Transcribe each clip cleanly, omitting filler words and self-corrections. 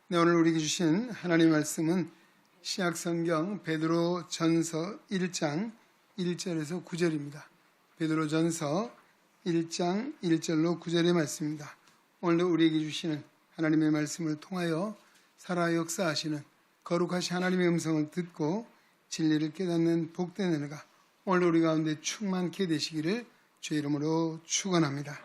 네, 오늘 우리에게 주신 하나님의 말씀은 신약성경 베드로전서 1장 1절에서 9절입니다. 베드로전서 1장 1절로 9절의 말씀입니다. 오늘도 우리에게 주시는 하나님의 말씀을 통하여 살아 역사하시는 거룩하신 하나님의 음성을 듣고 진리를 깨닫는 복된 은혜가 오늘도 우리 가운데 충만케 되시기를 주의 이름으로 축원합니다.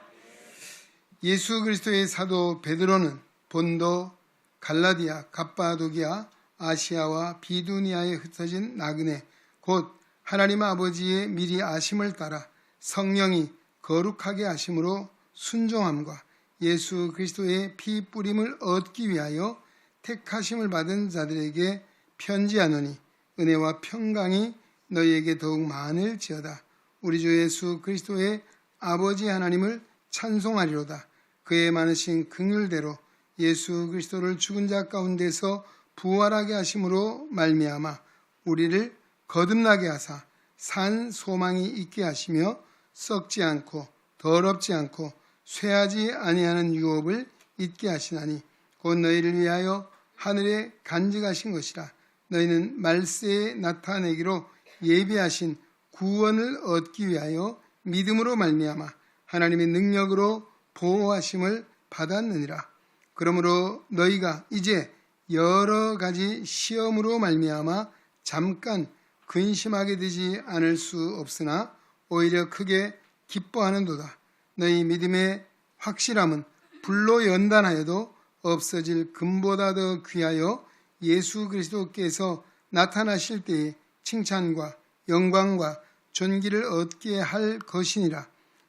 예수 그리스도의 사도 베드로는 본도, 갈라디아, 갑바도기아, 아시아와 비두니아에 흩어진 나그네 곧 하나님 아버지의 미리 아심을 따라 성령이 거룩하게 하심으로 순종함과 예수 그리스도의 피 뿌림을 얻기 위하여 택하심을 받은 자들에게 편지하노니 은혜와 평강이 너희에게 더욱 많을지어다. 우리 주 예수 그리스도의 아버지 하나님을 찬송하리로다. 그의 많으신 긍휼대로 예수 그리스도를 죽은 자 가운데서 부활하게 하심으로 말미암아 우리를 거듭나게 하사 산 소망이 있게 하시며 썩지 않고 더럽지 않고 쇠하지 아니하는 유업을 잊게 하시나니 곧 너희를 위하여 하늘에 간직하신 것이라. 너희는 말세에 나타내기로 예비하신 구원을 얻기 위하여 믿음으로 말미암아 하나님의 능력으로 보호하심을 받았느니라. 그러므로 너희가 이제 여러 가지 시험으로 말미암아 잠깐 근심하게 되지 않을 수 없으나 오히려 크게 기뻐하는도다. 너희 믿음의 확실함은 불로 연단하여도 없어질 금보다 더 귀하여 예수 그리스도께서 나타나실 때에 칭찬과 영광과 존귀를 얻게 할 것이니라.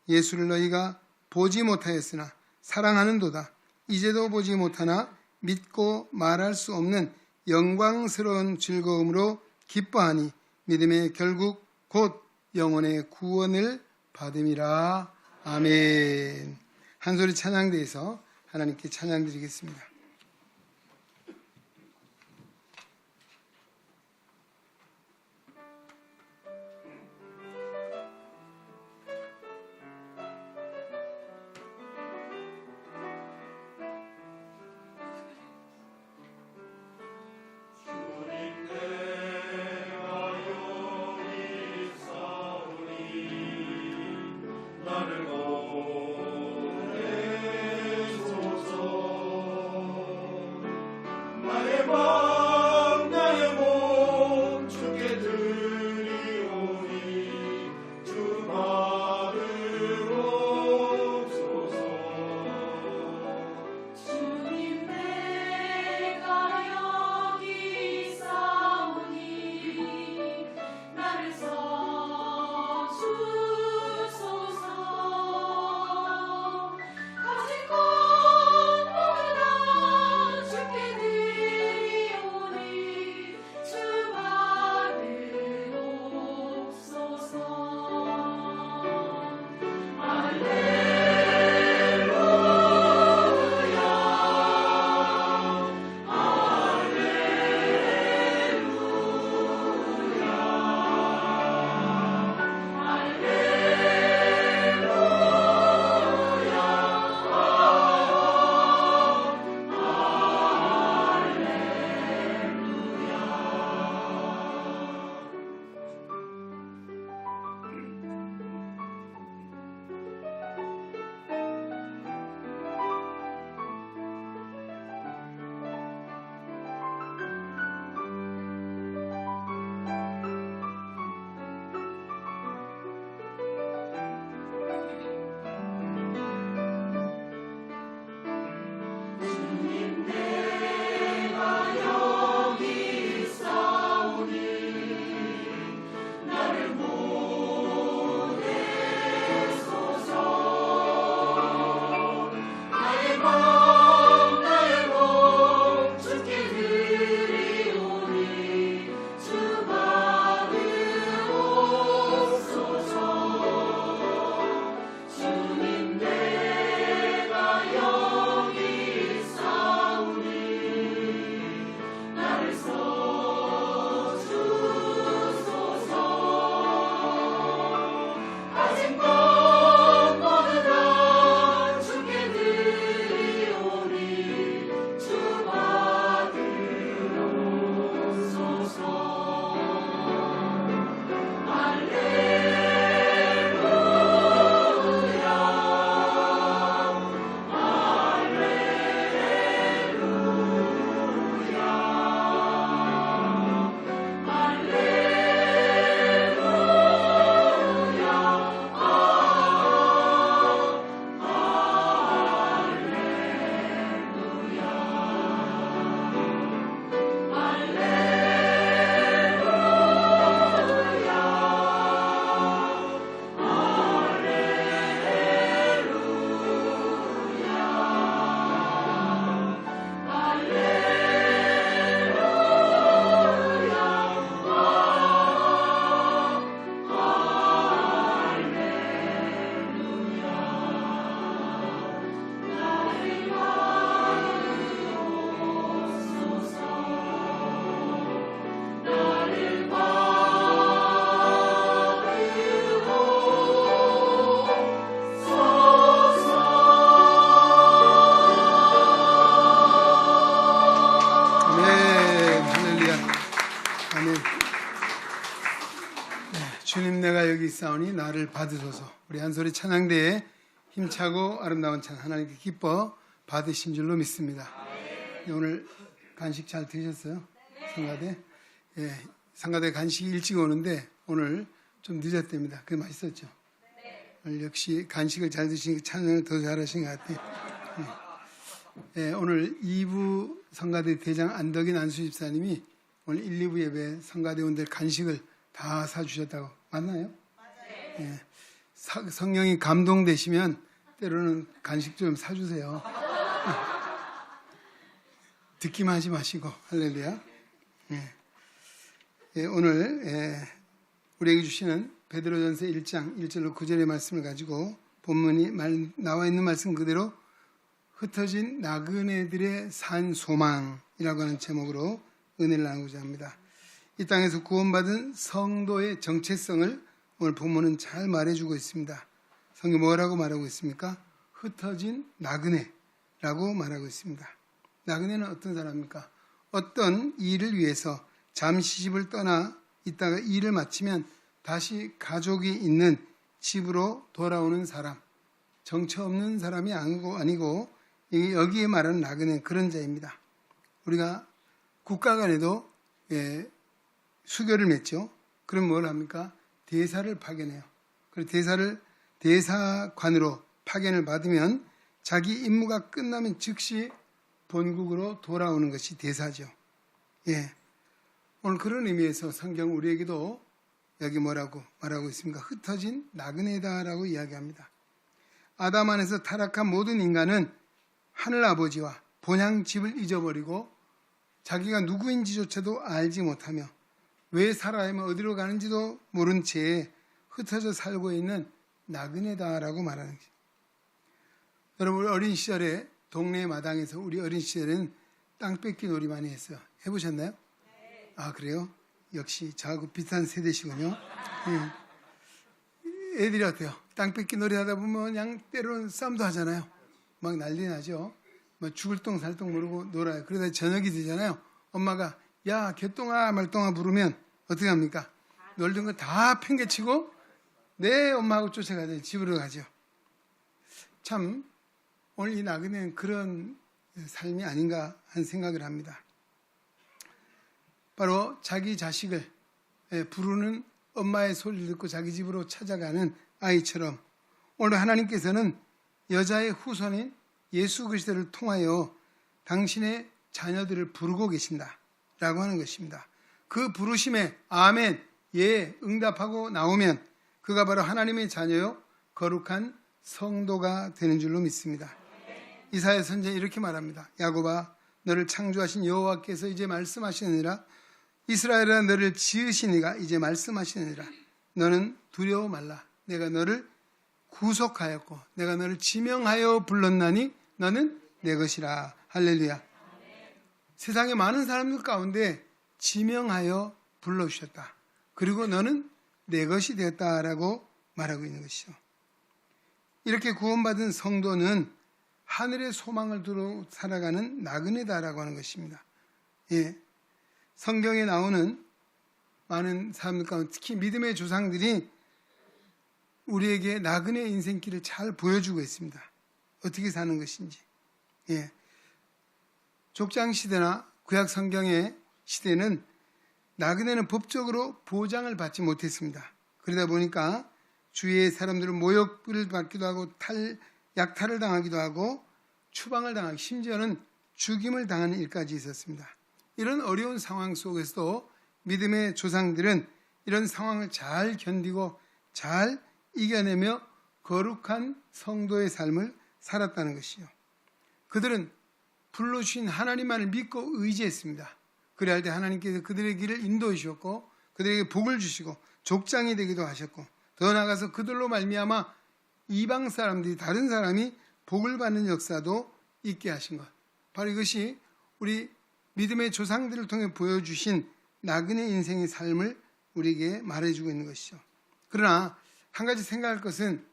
예수를 너희가 보지 못하였으나 사랑하는도다. 이제도 보지 못하나 믿고 말할 수 없는 영광스러운 즐거움으로 기뻐하니 믿음의 결국 곧 영혼의 구원을 받음이라. 아멘. 한 소리 찬양대에서 하나님께 찬양드리겠습니다. 나를 보내소서. 주님 내가 여기 있사오니 나를 받으소서. 우리 한소리 찬양대에 힘차고 아름다운 찬양 하나님께 기뻐 받으신 줄로 믿습니다. 오늘 간식 잘 드셨어요? 상가대? 예, 상가대 간식이 일찍 오는데 오늘 좀 늦었답니다. 그게 맛있었죠? 오늘 역시 간식을 잘 드시니까 찬양을 더 잘하신 것 같아요. 예, 오늘 2부 성가대 대장 안덕인 안수 집사님이 오늘 1, 2부 예배 성가대원들 간식을 다 사주셨다고. 맞나요? 맞아요. 예, 성령이 감동되시면 때로는 간식 좀 사주세요. 듣기만 하지 마시고. 할렐루야. 예. 예, 오늘 우리에게 주시는 베드로전서 1장 1절로 9절의 말씀을 가지고 본문이 나와 있는 말씀 그대로 흩어진 나그네들의 산 소망이라고 하는 제목으로 은혜를 나누고자 합니다. 이 땅에서 구원받은 성도의 정체성을 오늘 본문은 잘 말해주고 있습니다. 성경 뭐라고 말하고 있습니까? 흩어진 나그네라고 말하고 있습니다. 나그네는 어떤 사람입니까? 어떤 일을 위해서 잠시 집을 떠나 있다가 일을 마치면 다시 가족이 있는 집으로 돌아오는 사람, 정처 없는 사람이 아니고 여기에 말하는 나그네는 그런 자입니다. 우리가 국가 간에도 수교를 맺죠. 그럼 뭘 합니까? 대사를 파견해요. 그리고 대사관으로 파견을 받으면 자기 임무가 끝나면 즉시 본국으로 돌아오는 것이 대사죠. 예. 오늘 그런 의미에서 성경 우리에게도 여기 뭐라고 말하고 있습니까? 흩어진 나그네다라고 이야기합니다. 아담 안에서 타락한 모든 인간은 하늘 아버지와 본향 집을 잊어버리고 자기가 누구인지조차도 알지 못하며 왜 살아야만 어디로 가는지도 모른 채 흩어져 살고 있는 나그네다라고 말하는 거죠. 여러분 어린 시절에 동네 마당에서 우리 어린 시절에는 땅 뺏기 놀이 많이 했어요. 해보셨나요? 네. 아 그래요? 역시 저하고 비슷한 세대시군요. 네. 애들이 어때요? 땅 뺏기 놀이 하다 보면 그냥 때로는 싸움도 하잖아요. 막 난리 나죠. 뭐 죽을 똥 살 똥 모르고 놀아요. 그러다 저녁이 되잖아요. 엄마가 야 개똥아 말똥아 부르면 어떻게 합니까? 놀던 거 다 팽개치고 내 엄마하고 쫓아가죠. 집으로 가죠. 참 오늘 이 나그네는 그런 삶이 아닌가 하는 생각을 합니다. 바로 자기 자식을 부르는 엄마의 소리를 듣고 자기 집으로 찾아가는 아이처럼 오늘 하나님께서는 여자의 후손인 예수 그리스도를 통하여 당신의 자녀들을 부르고 계신다라고 하는 것입니다. 그 부르심에 아멘, 예 응답하고 나오면 그가 바로 하나님의 자녀요 거룩한 성도가 되는 줄로 믿습니다. 이사야 선지자는 이렇게 말합니다. 야곱아 너를 창조하신 여호와께서 이제 말씀하시느니라 이스라엘아 너를 지으신 이가 이제 말씀하시느니라 너는 두려워 말라 내가 너를 구속하였고 내가 너를 지명하여 불렀나니 너는 내 것이라. 할렐루야. 세상에 많은 사람들 가운데 지명하여 불러주셨다. 그리고 너는 내 것이 되었다라고 말하고 있는 것이죠. 이렇게 구원받은 성도는 하늘의 소망을 두고 살아가는 나그네다라고 하는 것입니다. 예. 성경에 나오는 많은 사람들 가운데 특히 믿음의 조상들이 우리에게 나그네 인생길을 잘 보여주고 있습니다. 어떻게 사는 것인지. 예. 족장 시대나 구약 성경의 시대는 나그네는 법적으로 보장을 받지 못했습니다. 그러다 보니까 주위의 사람들은 모욕을 받기도 하고 약탈을 당하기도 하고 추방을 당하고 심지어는 죽임을 당하는 일까지 있었습니다. 이런 어려운 상황 속에서도 믿음의 조상들은 이런 상황을 잘 견디고 잘 이겨내며 거룩한 성도의 삶을 살았다는 것이요. 그들은 불러주신 하나님만을 믿고 의지했습니다. 그래야 할 때 하나님께서 그들의 길을 인도해 주셨고 그들에게 복을 주시고 족장이 되기도 하셨고 더 나아가서 그들로 말미암아 이방 사람들이 다른 사람이 복을 받는 역사도 있게 하신 것. 바로 이것이 우리 믿음의 조상들을 통해 보여주신 나그네 인생의 삶을 우리에게 말해주고 있는 것이죠. 그러나 한 가지 생각할 것은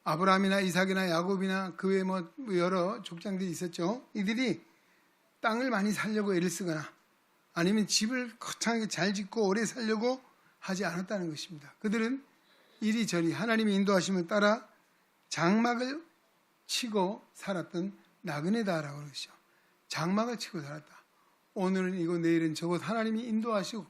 아브라함이나 이삭이나 야곱이나 그 외에 여러 족장들이 있었죠. 이들이 땅을 많이 살려고 애를 쓰거나 아니면 집을 거창하게 잘 짓고 오래 살려고 하지 않았다는 것입니다. 그들은 이리저리 하나님의 인도하심을 따라 장막을 치고 살았던 나그네다라고 하는 것이죠. 장막을 치고 살았다. 오늘은 이거 내일은 저것 하나님이 인도하시고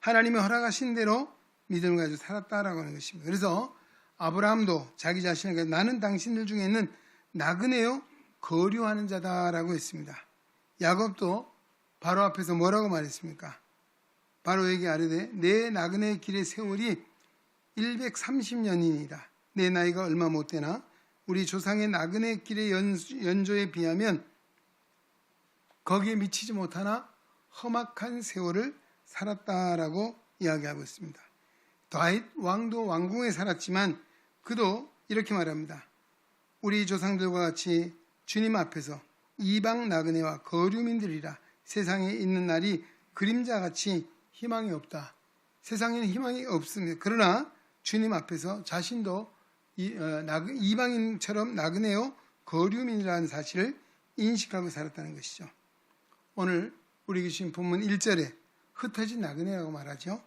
하나님이 허락하신 대로 믿음을 가지고 살았다라고 하는 것입니다. 그래서 아브라함도 자기 자신에게 나는 당신들 중에는 나그네요 거류하는 자다라고 했습니다. 야곱도 바로 앞에서 뭐라고 말했습니까? 바로에게 아뢰되 내 나그네 길의 세월이 130년이니이다. 내 나이가 얼마 못 되나 우리 조상의 나그네 길의 연조에 비하면 거기에 미치지 못하나 험악한 세월을 살았다라고 이야기하고 있습니다. 다윗 왕도 왕궁에 살았지만 그도 이렇게 말합니다. 우리 조상들과 같이 주님 앞에서 이방 나그네와 거류민들이라 세상에 있는 날이 그림자같이 희망이 없다. 세상에는 희망이 없습니다. 그러나 주님 앞에서 자신도 이방인처럼 나그네요 거류민이라는 사실을 인식하고 살았다는 것이죠. 오늘 우리 계신 본문 1절에 흩어진 나그네라고 말하죠.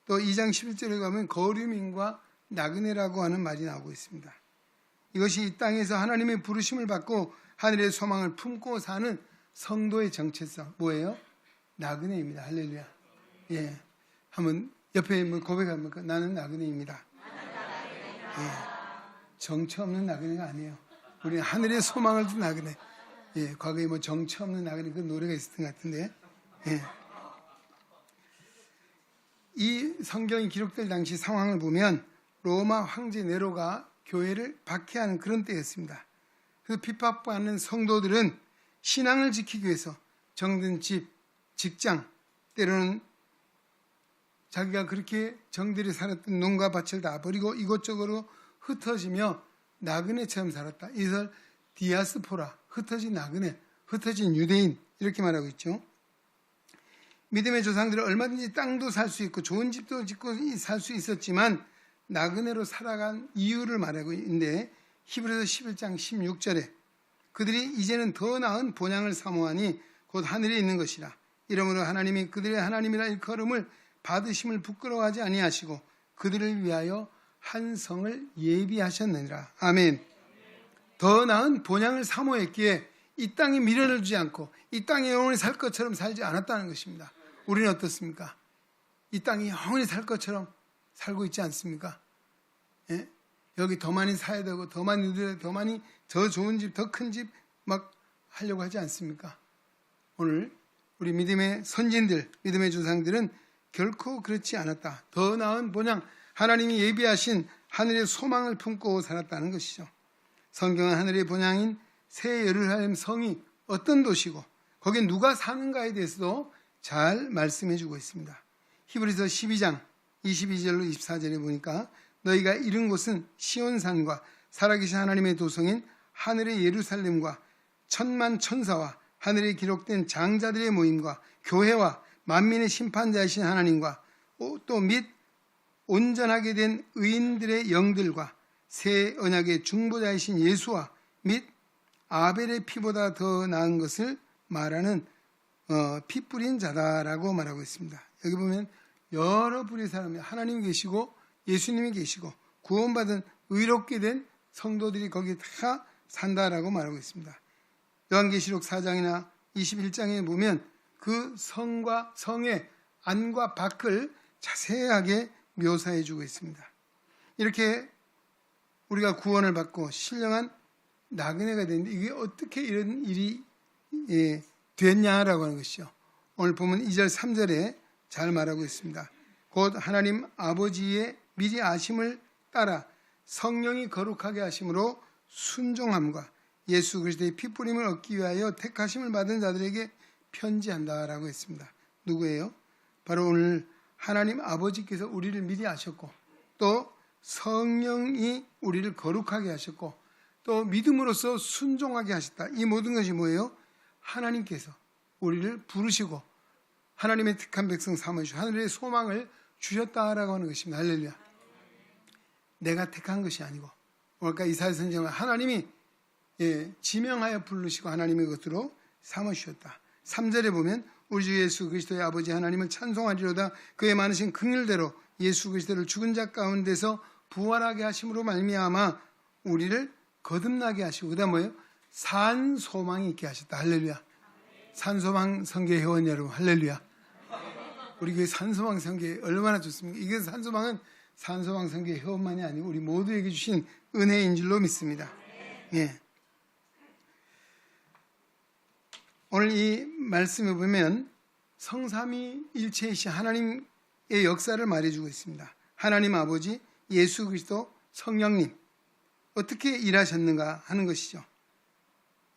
또 2장 11절에 가면 거류민과 나그네라고 하는 말이 나오고 있습니다. 이것이 이 땅에서 하나님의 부르심을 받고 하늘의 소망을 품고 사는 성도의 정체성 뭐예요? 나그네입니다. 할렐루야. 예, 한번 옆에 고백합니까? 나는 나그네입니다. 예, 정처 없는 나그네가 아니에요. 우리는 하늘의 소망을 둔 나그네. 예, 과거에 정처 없는 나그네 그 노래가 있었던 것 같은데. 예. 이 성경이 기록될 당시 상황을 보면 로마 황제 네로가 교회를 박해하는 그런 때였습니다. 그래서 핍박받는 성도들은 신앙을 지키기 위해서 정든 집, 직장, 때로는 자기가 그렇게 정들이 살았던 농가 밭을 다 버리고 이곳저곳으로 흩어지며 나그네처럼 살았다. 이것을 디아스포라, 흩어진 나그네, 흩어진 유대인 이렇게 말하고 있죠. 믿음의 조상들은 얼마든지 땅도 살 수 있고 좋은 집도 짓고 살 수 있었지만 나그네로 살아간 이유를 말하고 있는데 히브리서 11장 16절에 그들이 이제는 더 나은 본향을 사모하니 곧 하늘에 있는 것이라. 이러므로 하나님이 그들의 하나님이라 일컬음을 받으심을 부끄러워하지 아니하시고 그들을 위하여 한 성을 예비하셨느니라. 아멘. 더 나은 본향을 사모했기에 이 땅에 미련을 주지 않고 이 땅에 영원히 살 것처럼 살지 않았다는 것입니다. 우리는 어떻습니까? 이 땅에 영원히 살 것처럼 살고 있지 않습니까? 예? 여기 더 많이 사야 되고 더 많이 누려야 더 많이 더 좋은 집, 더 큰 집 막 하려고 하지 않습니까? 오늘 우리 믿음의 선진들, 믿음의 조상들은 결코 그렇지 않았다. 더 나은 본향, 하나님이 예비하신 하늘의 소망을 품고 살았다는 것이죠. 성경은 하늘의 본향인 새 예루살렘 성이 어떤 도시고 거기에 누가 사는가에 대해서도 잘 말씀해 주고 있습니다. 히브리서 12장 22절로 24절에 보니까 너희가 이른 곳은 시온산과 살아계신 하나님의 도성인 하늘의 예루살렘과 천만 천사와 하늘에 기록된 장자들의 모임과 교회와 만민의 심판자이신 하나님과 또 및 온전하게 된 의인들의 영들과 새 언약의 중보자이신 예수와 및 아벨의 피보다 더 나은 것을 말하는 피 뿌린 자다라고 말하고 있습니다. 여기 보면 여러 부류의 사람이 하나님이 계시고 예수님이 계시고 구원받은 의롭게 된 성도들이 거기에 다 산다라고 말하고 있습니다. 요한계시록 4장이나 21장에 보면 그 성과 성의 안과 밖을 자세하게 묘사해 주고 있습니다. 이렇게 우리가 구원을 받고 신령한 나그네가 되는데 이게 어떻게 이런 일이 됐냐라고 하는 것이죠. 오늘 보면 2절 3절에 잘 말하고 있습니다. 곧 하나님 아버지의 미리 아심을 따라 성령이 거룩하게 하심으로 순종함과 예수 그리스도의 피뿌림을 얻기 위하여 택하심을 받은 자들에게 편지한다라고 했습니다. 누구예요? 바로 오늘 하나님 아버지께서 우리를 미리 아셨고 또 성령이 우리를 거룩하게 하셨고 또 믿음으로써 순종하게 하셨다. 이 모든 것이 뭐예요? 하나님께서 우리를 부르시고 하나님의 택한 백성 삼으시고 하늘의 소망을 주셨다라고 하는 것입니다. 할렐루야. 내가 택한 것이 아니고 그러니까 이사야 선지자는 하나님이 지명하여 부르시고 하나님의 것으로 삼으셨다. 3절에 보면 우리 주 예수 그리스도의 아버지 하나님을 찬송하리로다. 그의 많으신 긍휼대로 예수 그리스도를 죽은 자 가운데서 부활하게 하심으로 말미암아 우리를 거듭나게 하시고, 그다음 뭐예요? 산 소망이 있게 하셨다. 할렐루야. 산소망 성교 회원 여러분, 할렐루야. 우리 교회 산소망 성교 얼마나 좋습니까? 이게 산소망은 산소망 성교 회원만이 아니고 우리 모두에게 주신 은혜인 줄로 믿습니다. 예. 오늘 이 말씀에 보면 성삼위일체이신 하나님의 역사를 말해주고 있습니다. 하나님 아버지, 예수 그리스도, 성령님 어떻게 일하셨는가 하는 것이죠.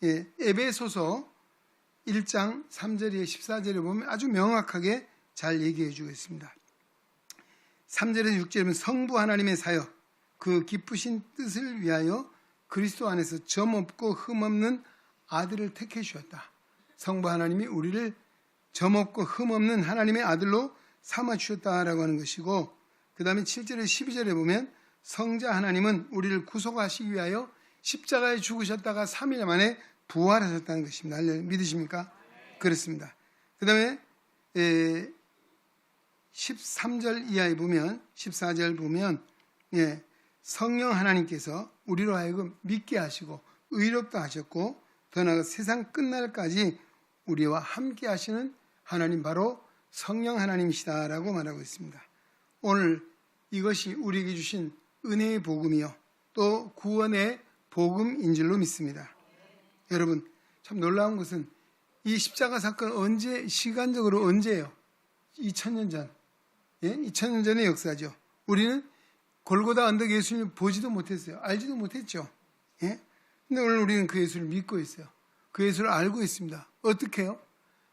예, 에베소서 1장 3절에 14절에 보면 아주 명확하게 잘 얘기해 주고 있습니다. 3절에서 6절에 보면 성부 하나님의 사역, 그 기쁘신 뜻을 위하여 그리스도 안에서 점 없고 흠 없는 아들을 택해 주셨다. 성부 하나님이 우리를 점 없고 흠 없는 하나님의 아들로 삼아 주셨다라고 하는 것이고, 그 다음에 7절에서 12절에 보면 성자 하나님은 우리를 구속하시기 위하여 십자가에 죽으셨다가 3일 만에 부활하셨다는 것입니다. 믿으십니까? 그렇습니다. 그 다음에 13절 이하에 보면, 14절 보면 성령 하나님께서 우리로 하여금 믿게 하시고 의롭다 하셨고, 더 나아가 세상 끝날까지 우리와 함께 하시는 하나님, 바로 성령 하나님이시다라고 말하고 있습니다. 오늘 이것이 우리에게 주신 은혜의 복음이요 또 구원의 복음인 줄로 믿습니다. 여러분, 참 놀라운 것은 이 십자가 사건 언제, 시간적으로 언제예요? 2000년 전. 예? 2000년 전의 역사죠. 우리는 골고다 언덕 예수님을 보지도 못했어요. 알지도 못했죠. 예? 근데 오늘 우리는 그 예수를 믿고 있어요. 그 예수를 알고 있습니다. 어떻게 해요?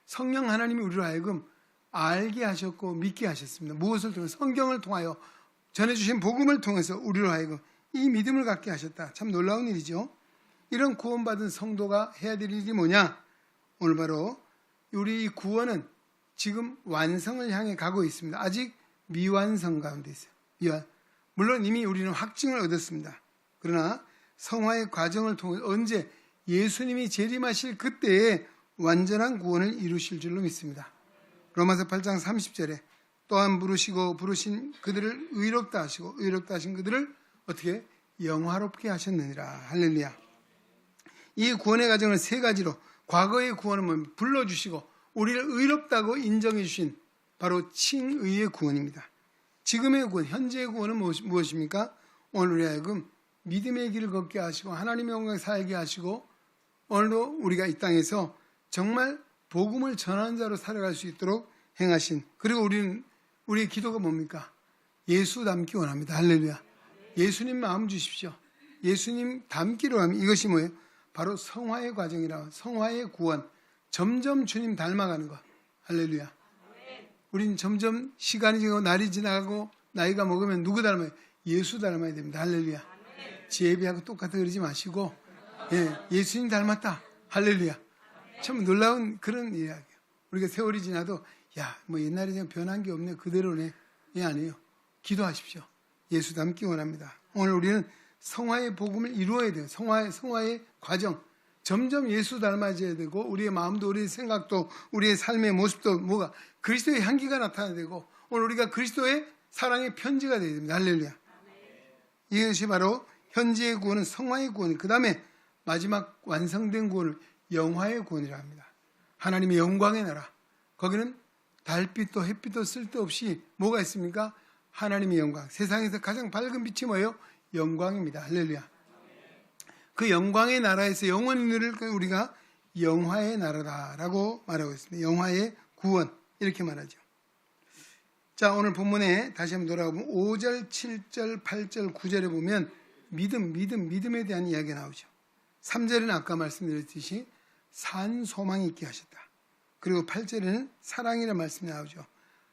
성령 하나님이 우리로 하여금 알게 하셨고 믿게 하셨습니다. 무엇을 통해서? 성경을 통하여 전해주신 복음을 통해서 우리로 하여금 이 믿음을 갖게 하셨다. 참 놀라운 일이죠. 이런 구원받은 성도가 해야 될 일이 뭐냐? 오늘 바로 우리 이 구원은 지금 완성을 향해 가고 있습니다. 아직 미완성 가운데 있어요. 물론 이미 우리는 확증을 얻었습니다. 그러나 성화의 과정을 통해 언제 예수님이 재림하실 그때에 완전한 구원을 이루실 줄로 믿습니다. 로마서 8장 30절에 또한 부르신 그들을 의롭다 하시고 의롭다 하신 그들을 어떻게 영화롭게 하셨느니라. 할렐루야. 이 구원의 과정을 세 가지로, 과거의 구원은 뭐 불러주시고 우리를 의롭다고 인정해 주신 바로 칭의의 구원입니다. 지금의 구원, 현재의 구원은 무엇입니까? 오늘 우리 하여금 믿음의 길을 걷게 하시고 하나님의 영광에 살게 하시고 오늘도 우리가 이 땅에서 정말 복음을 전하는 자로 살아갈 수 있도록 행하신, 그리고 우리의 기도가 뭡니까? 예수 닮기 원합니다. 할렐루야. 예수님 마음 주십시오. 예수님 닮기로 하면 이것이 뭐예요? 바로 성화의 과정이라, 성화의 구원, 점점 주님 닮아가는 것. 할렐루야. 우린 점점 시간이 지나고 날이 지나가고 나이가 먹으면 누구 닮아요? 예수 닮아야 됩니다. 할렐루야. 지혜비하고 똑같아 그러지 마시고 예수님 닮았다. 할렐루야. 참 놀라운 그런 이야기예요. 우리가 세월이 지나도 뭐 옛날에 그냥 변한 게 없네, 그대로네. 아니에요. 기도하십시오. 예수 닮기 원합니다. 오늘 우리는 성화의 복음을 이루어야 돼요. 성화의 과정. 점점 예수 닮아져야 되고 우리의 마음도 우리의 생각도 우리의 삶의 모습도 뭐가 그리스도의 향기가 나타나야 되고 오늘 우리가 그리스도의 사랑의 편지가 되어야 됩니다. 할렐루야. 이것이 바로 현재의 구원은 성화의 구원, 그 다음에 마지막 완성된 구원을 영화의 구원이라 합니다. 하나님의 영광의 나라. 거기는 달빛도 햇빛도 쓸데없이 뭐가 있습니까? 하나님의 영광. 세상에서 가장 밝은 빛이 뭐예요? 영광입니다. 할렐루야. 그 영광의 나라에서 영원히 누릴 우리가 영화의 나라다라고 말하고 있습니다. 영화의 구원, 이렇게 말하죠. 자, 오늘 본문에 다시 한번 돌아가보면 5절, 7절, 8절, 9절에 보면 믿음에 대한 이야기가 나오죠. 3절에는 아까 말씀드렸듯이 산 소망이 있게 하셨다. 그리고 8절에는 사랑이라는 말씀이 나오죠.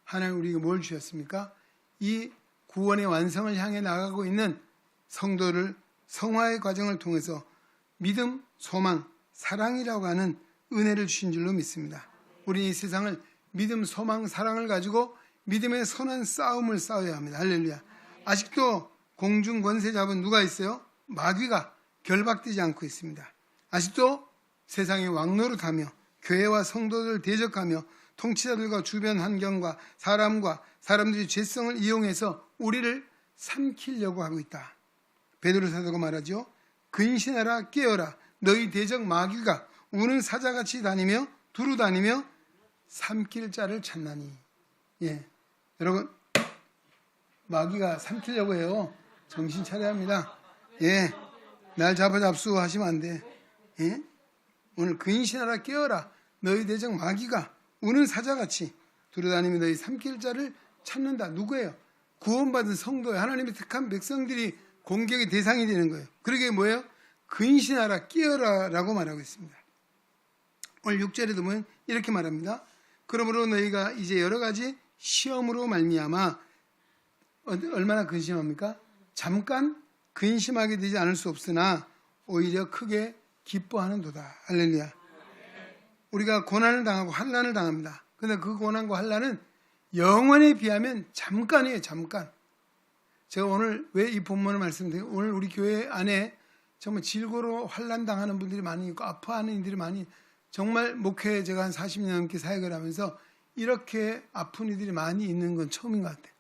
하나님 우리에게 뭘 주셨습니까? 이 구원의 완성을 향해 나가고 있는 성도를 성화의 과정을 통해서 믿음, 소망, 사랑이라고 하는 은혜를 주신 줄로 믿습니다. 우리 이 세상을 믿음, 소망, 사랑을 가지고 믿음의 선한 싸움을 싸워야 합니다. 할렐루야. 아직도 공중 권세 잡은 누가 있어요? 마귀가 결박되지 않고 있습니다. 아직도 세상의 왕노릇하며 교회와 성도들을 대적하며 통치자들과 주변 환경과 사람들이 죄성을 이용해서 우리를 삼키려고 하고 있다. 베드로 사도가 말하죠. 근신하라 깨어라 너희 대적 마귀가 우는 사자같이 다니며 두루 다니며 삼킬 자를 찾나니. 예, 여러분 마귀가 삼키려고 해요. 정신 차려야 합니다. 예, 날 잡아잡수 하시면 안 돼. 예? 오늘 근신하라 깨어라 너희 대적 마귀가 우는 사자같이 두루다니며 너희 삼킬 자를 찾는다. 누구예요? 구원받은 성도예요. 하나님의 택한 백성들이 공격의 대상이 되는 거예요. 그러게 뭐예요? 근신하라 깨어라 라고 말하고 있습니다. 오늘 6절에도 보면 이렇게 말합니다. 그러므로 너희가 이제 여러 가지 시험으로 말미암아 얼마나 근심합니까? 잠깐 근심하게 되지 않을 수 없으나 오히려 크게 기뻐하는도다. 할렐루야. 우리가 고난을 당하고 환난을 당합니다. 그런데 그 고난과 환난은 영원에 비하면 잠깐이에요. 잠깐. 제가 오늘 왜 이 본문을 말씀드려요? 오늘 우리 교회 안에 정말 질고로 환난 당하는 분들이 많이 있고 아파하는 이들이 많이, 정말 목회 제가 한 40년 넘게 사역을 하면서 이렇게 아픈 이들이 많이 있는 건 처음인 것 같아요.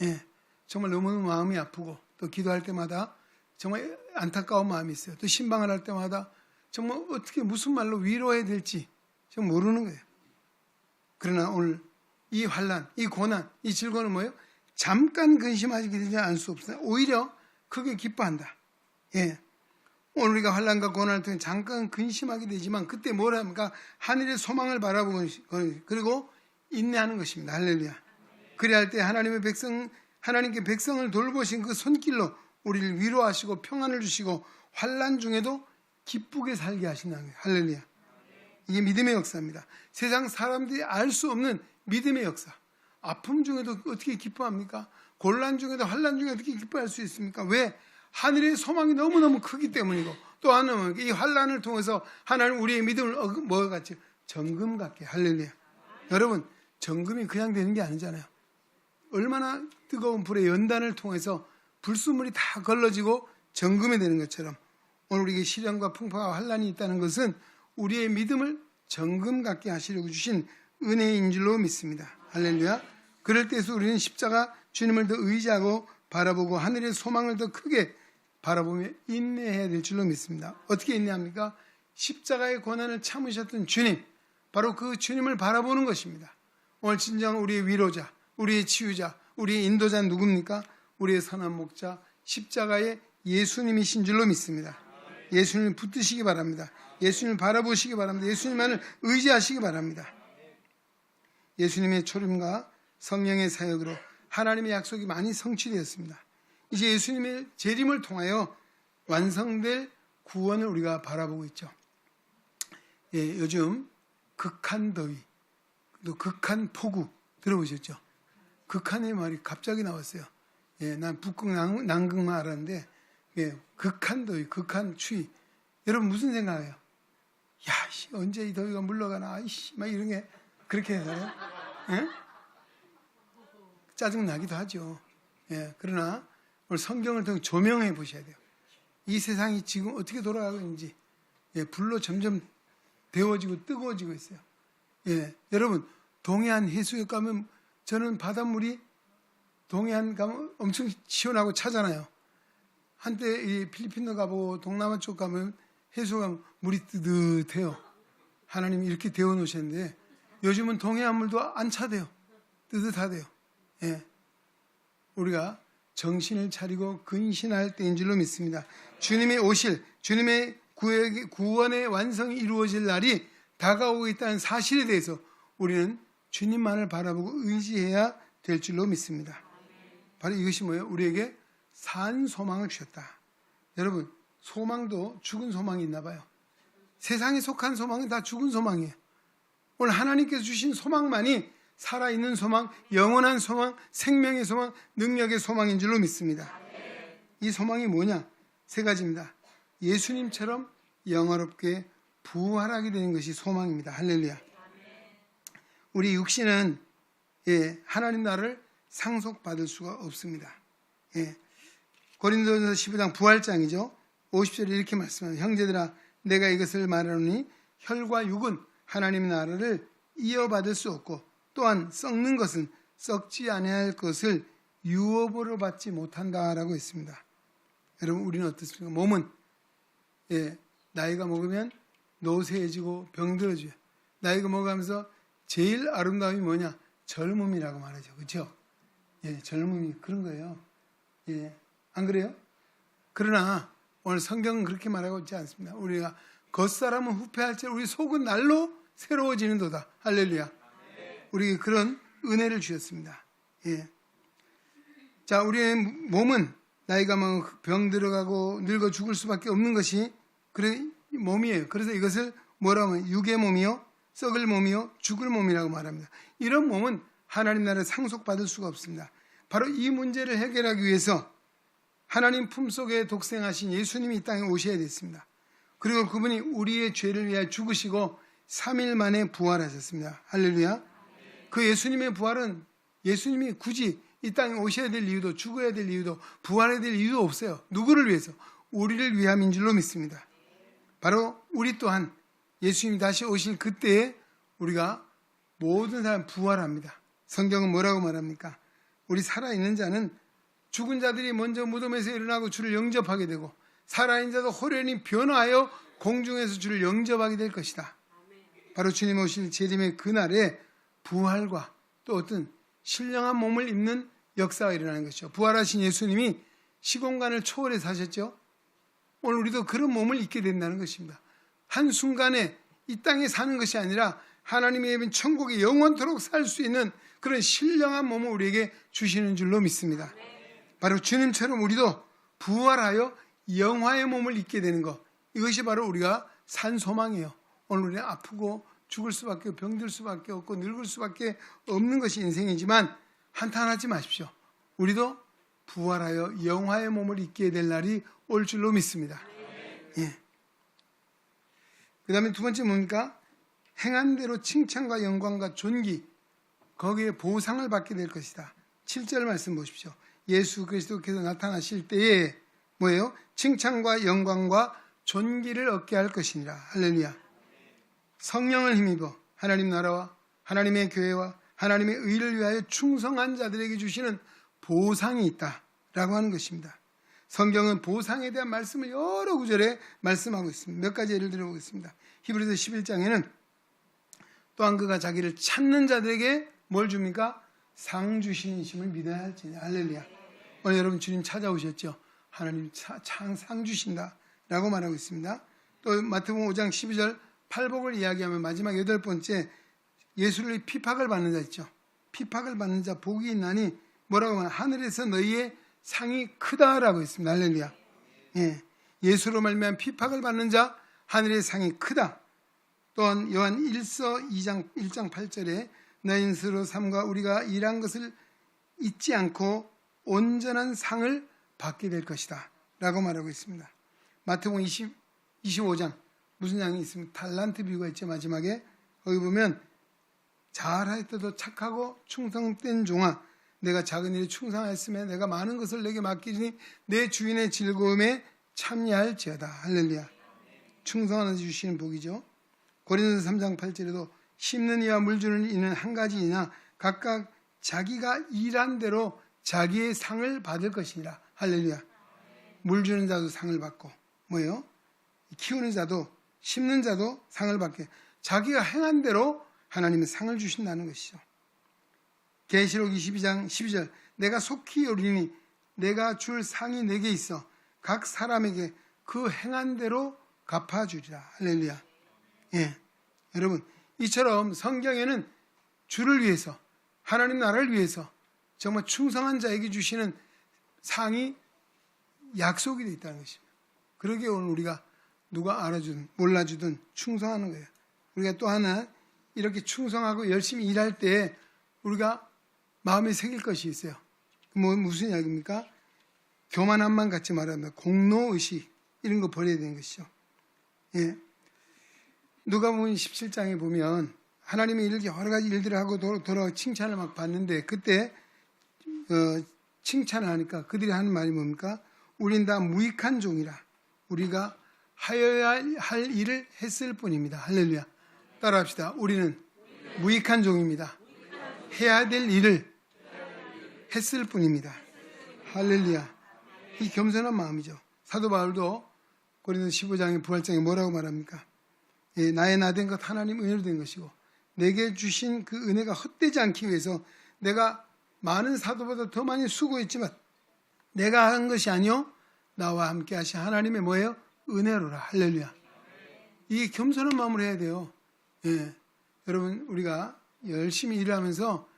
예, 정말 너무너무 마음이 아프고 또 기도할 때마다 정말 안타까운 마음이 있어요. 또 신방을 할 때마다 정말 어떻게 무슨 말로 위로해야 될지 좀 모르는 거예요. 그러나 오늘 이 환난, 이 고난, 이 질고는 뭐예요? 잠깐 근심하게 되지 않을 수 없어요. 오히려 크게 기뻐한다. 예. 오늘 우리가 환난과 고난을 통해 잠깐 근심하게 되지만 그때 뭘 합니까? 하늘의 소망을 바라보고 그리고 인내하는 것입니다. 할렐루야. 그래야 할 때 하나님께 백성을 돌보신 그 손길로 우리를 위로하시고 평안을 주시고 환난 중에도 기쁘게 살게 하신다는 거예요. 할렐루야. 이게 믿음의 역사입니다. 세상 사람들이 알 수 없는 믿음의 역사. 아픔 중에도 어떻게 기뻐합니까? 곤란 중에도 환난 중에 어떻게 기뻐할 수 있습니까? 왜? 하늘의 소망이 너무너무 크기 때문이고 또 하나는 이 환난을 통해서 하나님 우리의 믿음을 뭐가 같이 정금 같게. 할렐루야. 여러분 정금이 그냥 되는 게 아니잖아요. 얼마나 뜨거운 불의 연단을 통해서 불순물이 다 걸러지고 정금이 되는 것처럼 오늘 우리에게 시련과 풍파와 환난이 있다는 것은 우리의 믿음을 정금 같게 하시려고 주신 은혜인 줄로 믿습니다. 할렐루야. 그럴 때에서 우리는 십자가 주님을 더 의지하고 바라보고 하늘의 소망을 더 크게 바라보며 인내해야 될 줄로 믿습니다. 어떻게 인내합니까? 십자가의 고난을 참으셨던 주님, 바로 그 주님을 바라보는 것입니다. 오늘 진정 우리의 위로자, 우리의 치유자, 우리의 인도자는 누굽니까? 우리의 선한 목자, 십자가의 예수님이신 줄로 믿습니다. 예수님을 붙드시기 바랍니다. 예수님을 바라보시기 바랍니다. 예수님만을 의지하시기 바랍니다. 예수님의 초림과 성령의 사역으로 하나님의 약속이 많이 성취되었습니다. 이제 예수님의 재림을 통하여 완성될 구원을 우리가 바라보고 있죠. 예, 요즘 극한 더위, 또 극한 폭우 들어보셨죠? 극한의 말이 갑자기 나왔어요. 예, 난 북극 남극만 알았는데 예, 극한 더위, 극한 추위. 여러분 무슨 생각해요? 야, 언제 이 더위가 물러가나? 막 이런 게 그렇게 해서요. 예? 짜증 나기도 하죠. 예, 그러나 오늘 성경을 통해 조명해 보셔야 돼요. 이 세상이 지금 어떻게 돌아가고 있는지, 예, 불로 점점 데워지고 뜨거워지고 있어요. 예, 여러분 동해안 해수욕 가면 저는 바닷물이 동해안 가면 엄청 시원하고 차잖아요. 한때 이 필리핀도 가보고 동남아 쪽 가면 해수욕 가면 물이 뜨뜻해요. 하나님이 이렇게 데워 놓으셨는데 요즘은 동해안 물도 안 차대요. 뜨뜻하대요. 예, 우리가 정신을 차리고 근신할 때인 줄로 믿습니다. 주님의 오실, 주님의 구원의 완성이 이루어질 날이 다가오고 있다는 사실에 대해서 우리는 주님만을 바라보고 의지해야 될 줄로 믿습니다. 바로 이것이 뭐예요? 우리에게 산 소망을 주셨다. 여러분 소망도 죽은 소망이 있나 봐요. 세상에 속한 소망은 다 죽은 소망이에요. 오늘 하나님께서 주신 소망만이 살아있는 소망, 영원한 소망, 생명의 소망, 능력의 소망인 줄로 믿습니다. 이 소망이 뭐냐? 세 가지입니다. 예수님처럼 영화롭게 부활하게 되는 것이 소망입니다. 할렐루야. 우리 육신은 하나님 나라를 상속받을 수가 없습니다. 고린도전서 15장 부활장이죠. 50절에 이렇게 말씀합니다. 형제들아 내가 이것을 말하노니 혈과 육은 하나님 나라를 이어받을 수 없고 또한 썩는 것은 썩지 아니할 것을 유업으로 받지 못한다라고 했습니다. 여러분 우리는 어떻습니까? 몸은 나이가 먹으면 노쇠해지고 병들어져요. 나이가 먹으면서 제일 아름다움이 뭐냐? 젊음이라고 말하죠. 그렇죠? 젊음이 그런 거예요. 안 그래요? 그러나 오늘 성경은 그렇게 말하고 있지 않습니다. 우리가 겉사람은 후패할지 우리 속은 날로 새로워지는도다. 할렐루야. 우리에게 그런 은혜를 주셨습니다. 자, 우리의 몸은 나이가 먹으면 병 들어가고 늙어 죽을 수밖에 없는 것이 그런 몸이에요. 그래서 이것을 뭐라고 하면 육의 몸이요, 썩을 몸이요, 죽을 몸이라고 말합니다. 이런 몸은 하나님 나라에 상속받을 수가 없습니다. 바로 이 문제를 해결하기 위해서 하나님 품속에 독생하신 예수님이 이 땅에 오셔야 됐습니다. 그리고 그분이 우리의 죄를 위하여 죽으시고 3일 만에 부활하셨습니다. 할렐루야. 그 예수님의 부활은 예수님이 굳이 이 땅에 오셔야 될 이유도 죽어야 될 이유도 부활해야 될 이유도 없어요. 누구를 위해서? 우리를 위함인 줄로 믿습니다. 바로 우리 또한 예수님이 다시 오실 그때에 우리가 모든 사람 부활합니다. 성경은 뭐라고 말합니까? 우리 살아있는 자는 죽은 자들이 먼저 무덤에서 일어나고 주를 영접하게 되고 살아있는 자도 호련히 변화하여 공중에서 주를 영접하게 될 것이다. 바로 주님 오실 재림의 그날에 부활과 또 어떤 신령한 몸을 입는 역사가 일어나는 것이죠. 부활하신 예수님이 시공간을 초월해 사셨죠. 오늘 우리도 그런 몸을 입게 된다는 것입니다. 한순간에 이 땅에 사는 것이 아니라 하나님의 예빈 천국에 영원토록 살 수 있는 그런 신령한 몸을 우리에게 주시는 줄로 믿습니다. 바로 주님처럼 우리도 부활하여 영화의 몸을 입게 되는 것, 이것이 바로 우리가 산 소망이에요. 오늘 우리는 아프고 죽을 수밖에 없고 병들 수밖에 없고 늙을 수밖에 없는 것이 인생이지만 한탄하지 마십시오. 우리도 부활하여 영화의 몸을 입게 될 날이 올 줄로 믿습니다. 그 다음에 두 번째 뭡니까? 행한 대로 칭찬과 영광과 존귀, 거기에 보상을 받게 될 것이다. 7절 말씀 보십시오. 예수 그리스도께서 나타나실 때에 뭐예요? 칭찬과 영광과 존귀를 얻게 할 것이니라. 할렐루야. 성령을 힘입어 하나님 나라와 하나님의 교회와 하나님의 의를 위하여 충성한 자들에게 주시는 보상이 있다라고 하는 것입니다. 성경은 보상에 대한 말씀을 여러 구절에 말씀하고 있습니다. 몇 가지 예를 들어보겠습니다. 히브리서 11장에는 또한 그가 자기를 찾는 자들에게 뭘 줍니까? 상 주신이심을 믿어야 할지니. 할렐루야. 오늘 여러분 주님 찾아오셨죠? 하나님 상 주신다라고 말하고 있습니다. 또 마태복음 5장 12절 팔복을 이야기하면 마지막 8번째 예수를 피팍을 받는 자 있죠. 피팍을 받는 자 복이 있나니 뭐라고 하면 하늘에서 너희의 상이 크다라고 했습니다. 할렐루야. 예수로 말미암아 피팍을 받는 자 하늘의 상이 크다. 또한 요한 1서 1장 8절에 너희는 스스로 삶과 우리가 일한 것을 잊지 않고 온전한 상을 받게 될 것이다 라고 말하고 있습니다. 마태복음 25장 무슨 장이 있습니까? 달란트 비유가 있죠. 마지막에 거기 보면 잘하였다도 착하고 충성된 종아, 내가 작은 일에 충성하였으면 내가 많은 것을 내게 맡기니 내 주인의 즐거움에 참여할지어다. 할렐루야. 충성하는 주시는 복이죠. 고린도서 3장 8절에도 심는 이와 물 주는 이는 한 가지이나 각각 자기가 일한 대로 자기의 상을 받을 것이니라. 할렐루야. 물 주는 자도 상을 받고 뭐예요? 키우는 자도 심는 자도 상을 받게, 자기가 행한 대로 하나님은 상을 주신다는 것이죠. 계시록 22장 12절 내가 속히 오리니 내가 줄 상이 내게 있어 각 사람에게 그 행한 대로 갚아주리라. 할렐루야. 여러분 이처럼 성경에는 주를 위해서 하나님 나라를 위해서 정말 충성한 자에게 주시는 상이 약속이 되어 있다는 것입니다. 그러기에 오늘 우리가 누가 알아주든 몰라주든 충성하는 거예요. 우리가 또 하나 이렇게 충성하고 열심히 일할 때 우리가 마음에 새길 것이 있어요. 무슨 이야기입니까? 교만함만 갖지 말아야 합니다. 공로의식 이런 거 버려야 되는 것이죠. 누가복음 17장에 보면 하나님의 여러 가지 일들을 하고 돌아와 칭찬을 막 받는데 그때 칭찬을 하니까 그들이 하는 말이 뭡니까? 우린 다 무익한 종이라 우리가 하여야 할 일을 했을 뿐입니다. 할렐루야. 따라합시다. 우리는 무익한 종입니다. 해야 될 일을 했을 뿐입니다. 할렐루야. 이 겸손한 마음이죠. 사도 바울도 고린도 15장의 부활장에 뭐라고 말합니까? 예, 나의 나 된 것 하나님 은혜로 된 것이고 내게 주신 그 은혜가 헛되지 않기 위해서 내가 많은 사도보다 더 많이 수고했지만 내가 한 것이 아니요 나와 함께 하신 하나님의 뭐예요? 은혜로라. 할렐루야. 이게 겸손한 마음으로 해야 돼요. 예, 여러분 우리가 열심히 일을 하면서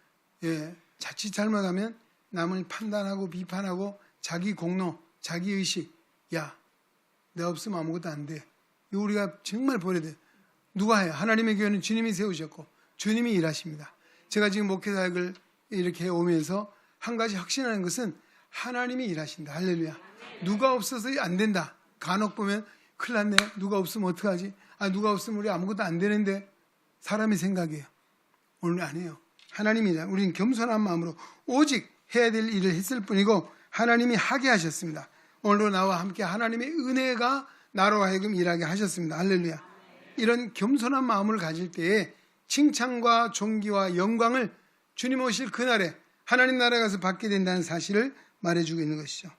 자칫 잘못하면 남을 판단하고 비판하고 자기 공로, 자기 의식, 야, 내가 없으면 아무것도 안 돼. 이거 우리가 정말 버려야 돼요. 누가 해요? 하나님의 교회는 주님이 세우셨고 주님이 일하십니다. 제가 지금 목회사역을 이렇게 해오면서 한 가지 확신하는 것은 하나님이 일하신다. 할렐루야. 누가 없어서 안 된다. 간혹 보면 큰일 났네. 누가 없으면 어떡하지? 누가 없으면 우리 아무것도 안 되는데 사람의 생각이에요. 오늘 아니에요. 하나님이라. 우리는 겸손한 마음으로 오직 해야 될 일을 했을 뿐이고 하나님이 하게 하셨습니다. 오늘도 나와 함께 하나님의 은혜가 나로 하여금 일하게 하셨습니다. 할렐루야. 이런 겸손한 마음을 가질 때에 칭찬과 존귀와 영광을 주님 오실 그날에 하나님 나라에 가서 받게 된다는 사실을 말해주고 있는 것이죠.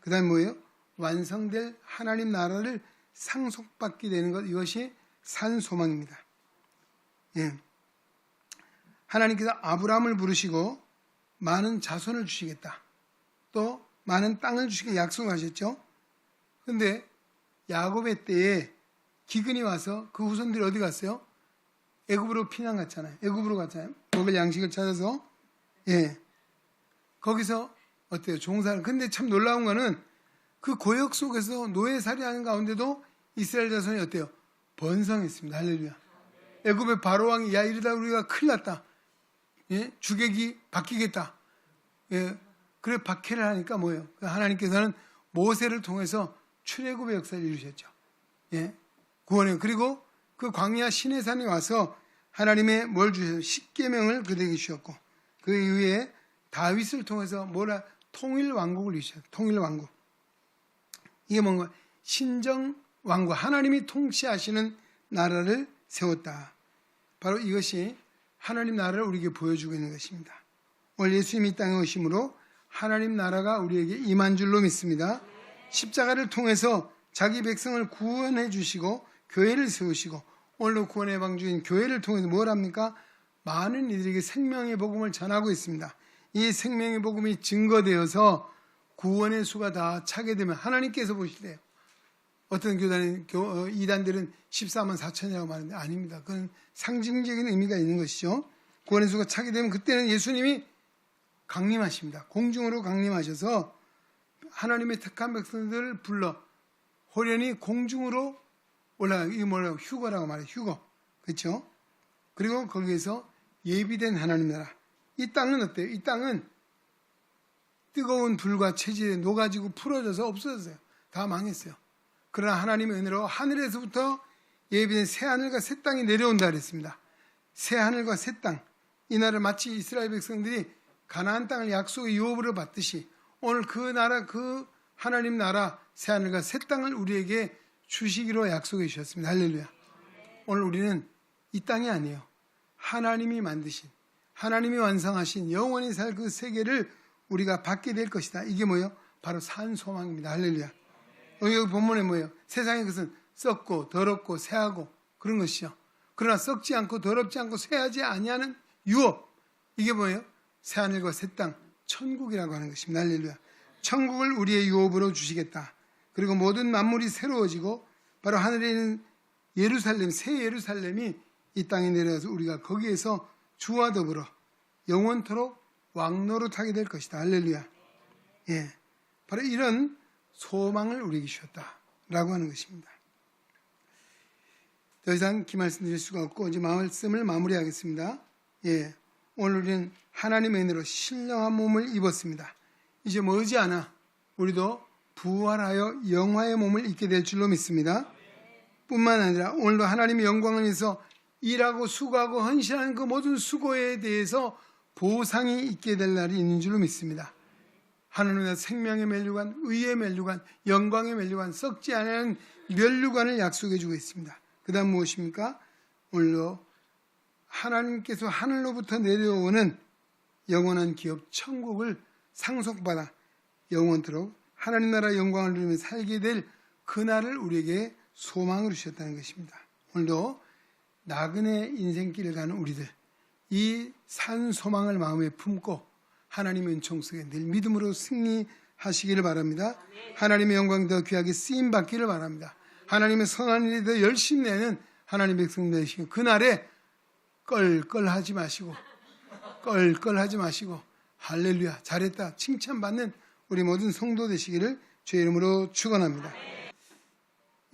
그 다음에 뭐예요? 완성될 하나님 나라를 상속받게 되는 것, 이것이 산 소망입니다. 예. 하나님께서 아브라함을 부르시고 많은 자손을 주시겠다. 또 많은 땅을 주시게 약속하셨죠. 그런데 야곱의 때에 기근이 와서 그 후손들이 어디 갔어요? 애굽으로 피난 갔잖아요. 애굽으로 갔잖아요. 먹을 양식을 찾아서. 예. 거기서 어때요? 종사를. 근데 참 놀라운 거는 그 고역 속에서 노예살이 하는 가운데도 이스라엘 자손이 어때요? 번성했습니다. 할렐루야. 애굽의 바로왕이 야 이러다 우리가 큰일 났다. 예? 주객이 바뀌겠다. 예. 그래 박해를 하니까 뭐예요? 하나님께서는 모세를 통해서 출애굽의 역사를 이루셨죠. 예. 구원해요. 그리고 그 광야 시내산에 와서 하나님의 뭘 주셨어요? 십계명을 그들에게 주셨고 그 이후에 다윗을 통해서 뭐라 통일 왕국을 이루셨어요. 통일 왕국. 이게 뭔가 신정 왕국, 하나님이 통치하시는 나라를 세웠다. 바로 이것이 하나님 나라를 우리에게 보여주고 있는 것입니다. 오늘 예수님이 이 땅에 오심으로 하나님 나라가 우리에게 임한 줄로 믿습니다. 십자가를 통해서 자기 백성을 구원해 주시고 교회를 세우시고 오늘도 구원의 방주인 교회를 통해서 뭘 합니까? 많은 이들에게 생명의 복음을 전하고 있습니다. 이 생명의 복음이 증거되어서 구원의 수가 다 차게 되면 하나님께서 보실 때 어떤 이단들은 14만 4천이라고 말하는데 아닙니다. 그건 상징적인 의미가 있는 것이죠. 구원의 수가 차게 되면 그때는 예수님이 강림하십니다. 공중으로 강림하셔서 하나님의 택한 백성들을 불러 호련히 공중으로 올라가요. 이게 뭐라고? 휴거라고 말해요. 휴거. 그렇죠? 그리고 거기에서 예비된 하나님 나라. 이 땅은 어때요? 이 땅은 뜨거운 불과 체질에 녹아지고 풀어져서 없어졌어요. 다 망했어요. 그러나 하나님의 은혜로 하늘에서부터 예비된 새하늘과 새 땅이 내려온다 그랬습니다. 새하늘과 새 땅. 이 나라 마치 이스라엘 백성들이 가나안 땅을 약속의 유업으로 받듯이 오늘 그 나라, 그 하나님 나라 새하늘과 새 땅을 우리에게 주시기로 약속해 주셨습니다. 할렐루야. 오늘 우리는 이 땅이 아니에요. 하나님이 만드신, 하나님이 완성하신 영원히 살 그 세계를 우리가 받게 될 것이다. 이게 뭐예요? 바로 산 소망입니다. 할렐루야. 여기 본문에 뭐예요? 세상의 것은 썩고 더럽고 쇠하고 그런 것이죠. 그러나 썩지 않고 더럽지 않고 쇠하지 아니하는 유업. 이게 뭐예요? 새하늘과 새 땅, 천국이라고 하는 것입니다. 할렐루야. 천국을 우리의 유업으로 주시겠다. 그리고 모든 만물이 새로워지고 바로 하늘에 있는 예루살렘, 새 예루살렘이 이 땅에 내려와서 우리가 거기에서 주와 더불어 영원토록 왕노릇하게 될 것이다. 할렐루야. 예, 바로 이런 소망을 우리에게 주셨다라고 하는 것입니다. 더 이상 긴 말씀 드릴 수가 없고 이제 말씀을 마무리하겠습니다. 예, 오늘 우리는 하나님의 은혜로 신령한 몸을 입었습니다. 이제 머지않아 우리도 부활하여 영화의 몸을 입게 될 줄로 믿습니다. 뿐만 아니라 오늘도 하나님의 영광을 위해서 일하고 수고하고 헌신하는 그 모든 수고에 대해서 보상이 있게 될 날이 있는 줄로 믿습니다. 하나님의 생명의 면류관, 의의 면류관, 영광의 면류관, 썩지 않은 면류관을 약속해 주고 있습니다. 그 다음 무엇입니까? 오늘도 하나님께서 하늘로부터 내려오는 영원한 기업 천국을 상속받아 영원토록 하나님 나라 영광을 누리며 살게 될 그날을 우리에게 소망으로 주셨다는 것입니다. 오늘도 나그네 인생길을 가는 우리들, 이 산 소망을 마음에 품고 하나님의 은총 속에 늘 믿음으로 승리하시기를 바랍니다. 하나님의 영광이 더 귀하게 쓰임 받기를 바랍니다. 하나님의 선한 일이 더 열심히 내는 하나님의 백성 되시고 그날에 껄껄하지 마시고 할렐루야 잘했다 칭찬받는 우리 모든 성도 되시기를 주의 이름으로 축원합니다.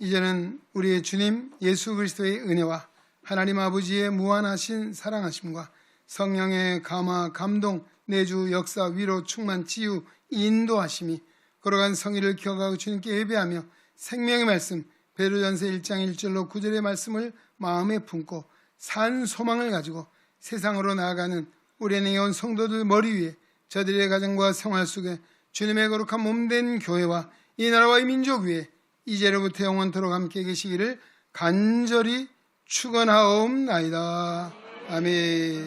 이제는 우리의 주님 예수 그리스도의 은혜와 하나님 아버지의 무한하신 사랑하심과 성령의 감화, 감동, 내주, 역사, 위로, 충만, 치유, 인도하심이 걸어간 성의를 기억하고 주님께 예배하며 생명의 말씀 베드로전서 1장 1절로 9절의 말씀을 마음에 품고 산 소망을 가지고 세상으로 나아가는 우리 안에 온 성도들 머리 위에 저들의 가정과 생활 속에 주님의 거룩한 몸된 교회와 이 나라와 이 민족 위에 이제로부터 영원토록 함께 계시기를 간절히 축원하옵나이다. 아멘.